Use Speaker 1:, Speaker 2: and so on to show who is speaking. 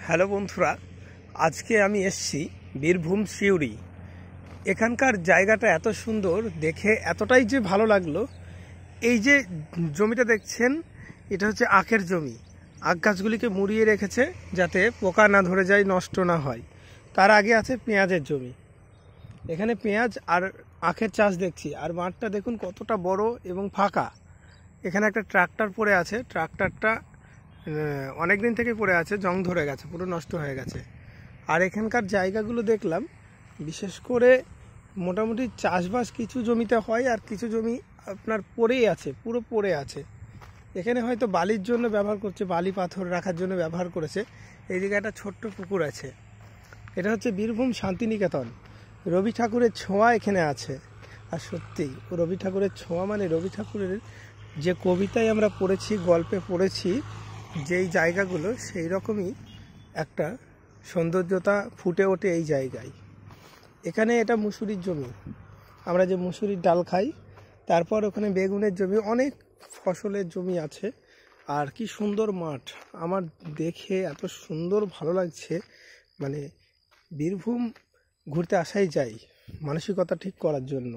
Speaker 1: Hello বন্ধুরা, আজকে আমি এসেছি বীরভূম সিউড়ি। এখানকার জায়গাটা এত সুন্দর, দেখে এতটাই যে ভালো লাগলো। এই যে জমিটা দেখছেন, এটা হচ্ছে আখের জমি। আখ গাছগুলিকে মুড়িয়ে রেখেছে যাতে পোকা না ধরে যায়, নষ্ট না হয়। তার আগে আছে পেঁয়াজের জমি। এখানে পেঁয়াজ আর আখের চাষ দেখছি। আর মাঠটা দেখুন কতটা বড় এবং ফাঁকা। এখানে একটা ট্রাক্টর পড়ে আছে, ট্রাক্টরটা অনেক দিন থেকে পড়ে আছে, জং ধরে গেছে, পুরো নষ্ট হয়ে গেছে। আর এখানকার জায়গাগুলো দেখলাম, বিশেষ করে মোটামুটি চাষবাস কিছু জমিতে হয়, আর কিছু জমি আপনার পড়েই আছে, পুরো পড়ে আছে। এখানে হয়তো বালির জন্য ব্যবহার করছে, বালি পাথর রাখার জন্য ব্যবহার করেছে। এইদিকে একটা ছোট্ট পুকুর আছে। এটা হচ্ছে বীরভূম শান্তিনিকেতন। রবি ঠাকুরের ছোঁয়া এখানে আছে। আর সত্যি রবি ঠাকুরের ছোঁয়া মানে রবি ঠাকুরের যে কবিতায় আমরা পড়েছি, গল্পে পড়েছি, যেই জায়গাগুলো, সেই রকমই একটা সৌন্দর্যতা ফুটে ওঠে এই জায়গায়। এখানে এটা মুসুরির জমি, আমরা যে মুসুরির ডাল খাই। তারপর ওখানে বেগুনের জমি, অনেক ফসলের জমি আছে। আর কি সুন্দর মাঠ, আমার দেখে এত সুন্দর ভালো লাগছে। মানে বীরভূম ঘুরতে আসাই যায় মানসিকতা ঠিক করার জন্য।